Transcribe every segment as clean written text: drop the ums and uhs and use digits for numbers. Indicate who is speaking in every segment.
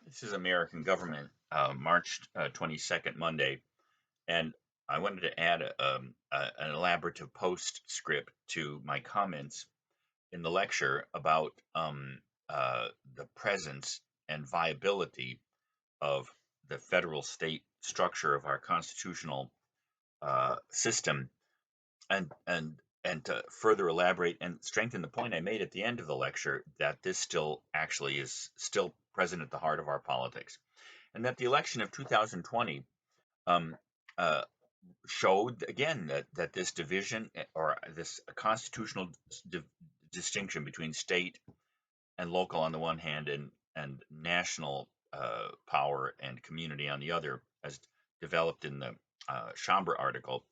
Speaker 1: This is American Government, March 22nd, Monday, and I wanted to add an elaborative postscript to my comments in the lecture about the presence and viability of the federal state structure of our constitutional system, and to further elaborate and strengthen the point I made at the end of the lecture that this still actually is still present at the heart of our politics, and that the election of 2020 um, uh, showed again that this division or this constitutional di- distinction between state and local on the one hand and national power and community on the other, as developed in the Chambre article,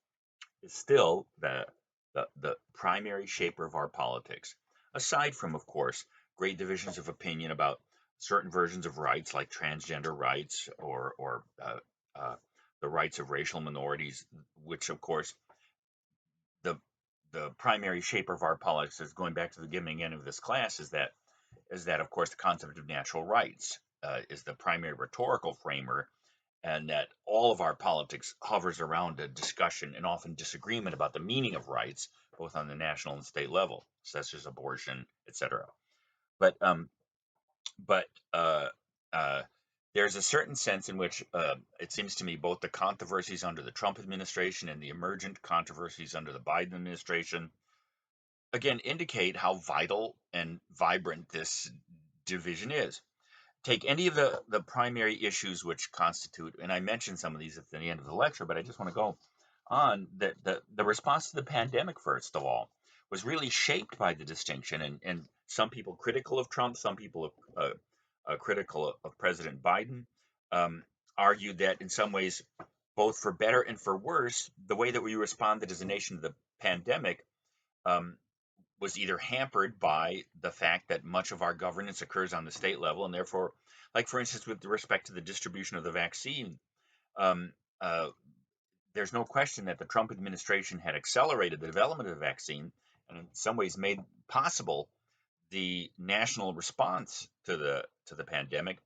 Speaker 1: is still the primary shaper of our politics. Aside from, of course, great divisions of opinion about certain versions of rights, like transgender rights or uh, the rights of racial minorities, which, of course, the the primary shaper of our politics is going back to the beginning end of this class is that of course the concept of natural rights is the primary rhetorical framer, and that all of our politics hovers around a discussion and often disagreement about the meaning of rights, both on the national and state level, such as abortion, etc. But but uh, there's a certain sense in which it seems to me both the controversies under the Trump administration and the emergent controversies under the Biden administration again indicate how vital and vibrant this division is. Take any of the primary issues which constitute, and I mentioned some of these at the end of the lecture, but I just want to go on that the response to the pandemic, first of all, was really shaped by the distinction, and some people critical of Trump, some people critical of President Biden, um, argued that in some ways, both for better and for worse, the way that we responded as a nation to the pandemic um, was either hampered by the fact that much of our governance occurs on the state level, and therefore, like for instance, with respect to the distribution of the vaccine, um, uh, there's no question that the Trump administration had accelerated the development of the vaccine and in some ways made possible the national response to the pandemic,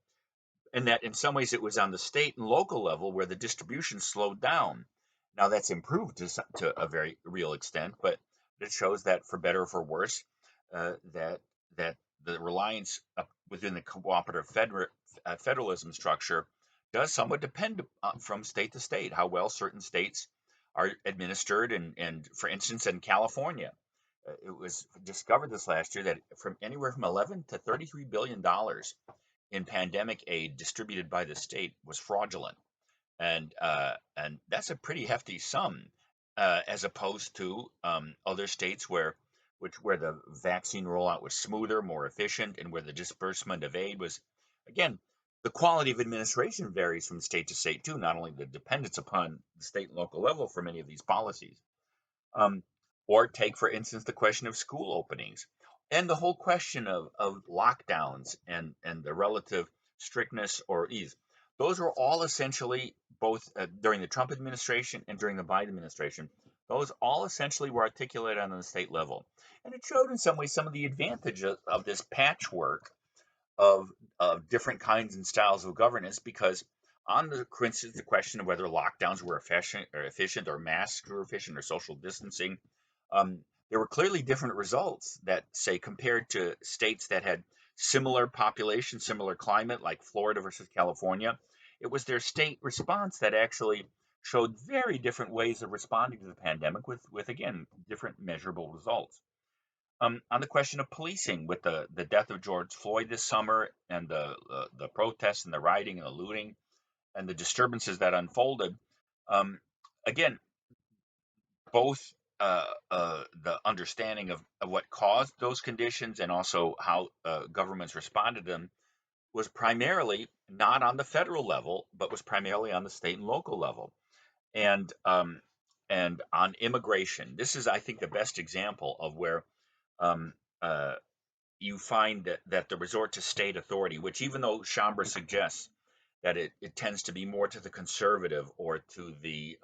Speaker 1: and that in some ways it was on the state and local level where the distribution slowed down. Now that's improved to a very real extent, but it shows that for better or for worse, that the reliance within the cooperative federalism structure does somewhat depend from state to state how well certain states are administered, and for instance in California, it was discovered this last year that from anywhere from 11 to 33 billion dollars in pandemic aid distributed by the state was fraudulent, and that's a pretty hefty sum, as opposed to other states where the vaccine rollout was smoother, more efficient, and where the disbursement of aid was, again, the quality of administration varies from state to state too. Not only the dependence upon the state and local level for many of these policies, um, or take, for instance, the question of school openings and the whole question of lockdowns and the relative strictness or ease. Those were all essentially, both during the Trump administration and during the Biden administration, those all essentially were articulated on the state level. And it showed in some ways some of the advantages of this patchwork of, of different kinds and styles of governance, because on the, for instance, the question of whether lockdowns were efficient or masks were efficient or social distancing, um, there were clearly different results that, say, compared to states that had similar population, similar climate, like Florida versus California, it was their state response that actually showed very different ways of responding to the pandemic with again, different measurable results. On the question of policing, with the death of George Floyd this summer, and the protests and the rioting and the looting and the disturbances that unfolded, um, again, both the understanding of what caused those conditions and also how governments responded to them was primarily not on the federal level, but was primarily on the state and local level. And and on immigration, this is, I think, the best example of where um, uh, you find that the resort to state authority, which even though Chambers suggests that it tends to be more to the conservative or to the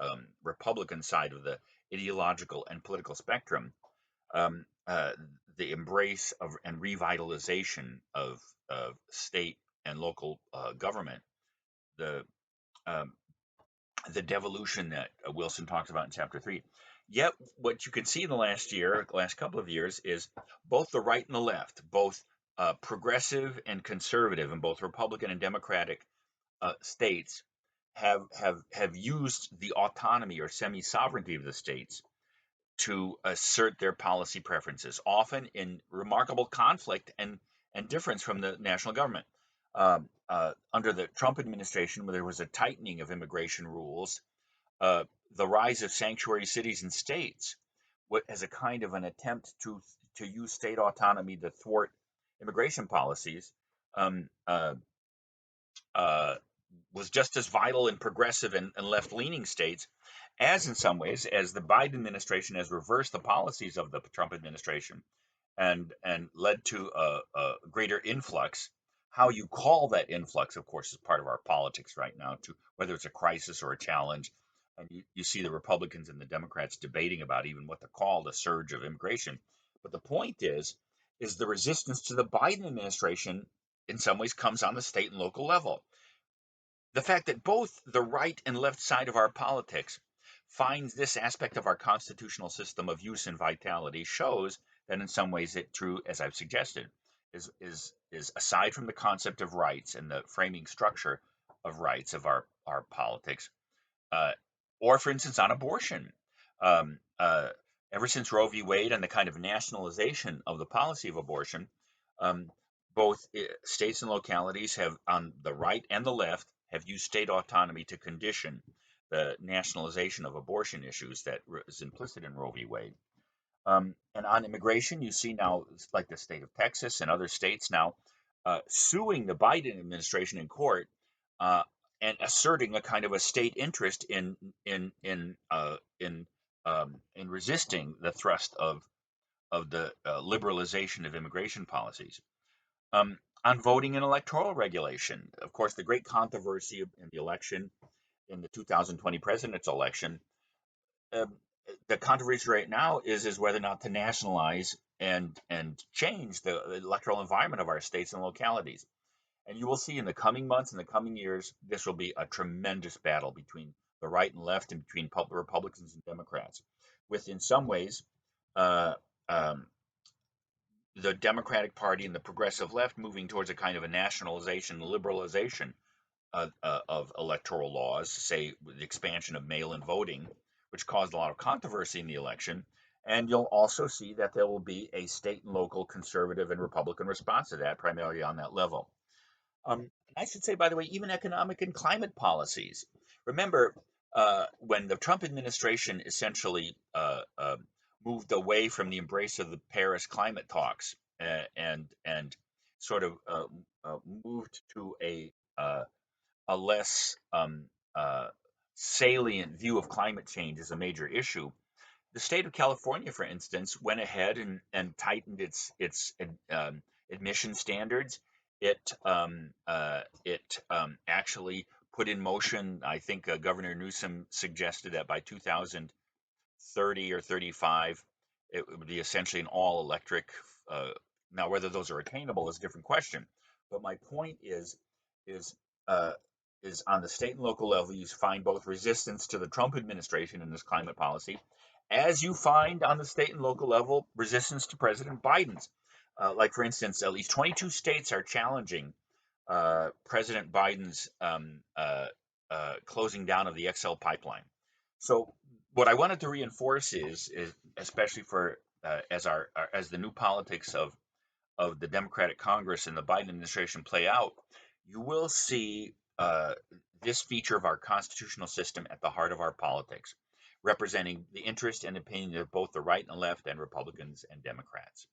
Speaker 1: Republican side of the ideological and political spectrum, um, uh, the embrace of and revitalization of state and local government, the um, the devolution that Wilson talks about in chapter 3. Yet, what you can see in the last couple of years, is both the right and the left, both progressive and conservative, in both Republican and Democratic states, have used the autonomy or semi-sovereignty of the states to assert their policy preferences, often in remarkable conflict and difference from the national government. Under the Trump administration, where there was a tightening of immigration rules, uh, the rise of sanctuary cities and states, as a kind of an attempt to use state autonomy to thwart immigration policies, um, uh, uh, was just as vital in progressive and left-leaning states, as in some ways as the Biden administration has reversed the policies of the Trump administration and led to a greater influx. How you call that influx, of course, is part of our politics right now, to whether it's a crisis or a challenge. And you see the Republicans and the Democrats debating about even what to call the surge of immigration. But the point is the resistance to the Biden administration in some ways comes on the state and local level. The fact that both the right and left side of our politics finds this aspect of our constitutional system of use and vitality shows that in some ways it true, as I've suggested, is aside from the concept of rights and the framing structure of rights of our politics, uh, or for instance on abortion. Um, uh, Ever since Roe v. Wade and the kind of nationalization of the policy of abortion, um, both states and localities have, on the right and the left, have used state autonomy to condition the nationalization of abortion issues that is implicit in Roe v. Wade. And on immigration, you see now, like the state of Texas and other states now, suing the Biden administration in court, uh, and asserting a kind of a state interest in resisting the thrust of the liberalization of immigration policies. On voting and electoral regulation, of course, the great controversy in the election, in the 2020 presidential election, um, the controversy right now is whether or not to nationalize and change the electoral environment of our states and localities. And you will see in the coming months and the coming years, this will be a tremendous battle between the right and left, and between Republicans and Democrats, with in some ways uh, um, the Democratic Party and the progressive left moving towards a kind of a nationalization, liberalization of electoral laws, say with the expansion of mail-in voting, which caused a lot of controversy in the election. And you'll also see that there will be a state and local conservative and Republican response to that, primarily on that level. I should say, by the way, even economic and climate policies. Remember, when the Trump administration essentially moved away from the embrace of the Paris climate talks, and sort of moved to a less uh, salient view of climate change as a major issue, the state of California, for instance, went ahead and tightened its admission standards. It actually put in motion. I think Governor Newsom suggested that by 2030 or 35, it would be essentially an all electric. Uh, Now, whether those are attainable is a different question. But my point is uh, is on the state and local level, you find both resistance to the Trump administration and this climate policy, as you find on the state and local level resistance to President Biden's. Like, for instance, at least 22 states are challenging President Biden's closing down of the XL pipeline. So, what I wanted to reinforce is especially for as the new politics of the Democratic Congress and the Biden administration play out, you will see this feature of our constitutional system at the heart of our politics, representing the interest and opinion of both the right and left, and Republicans and Democrats.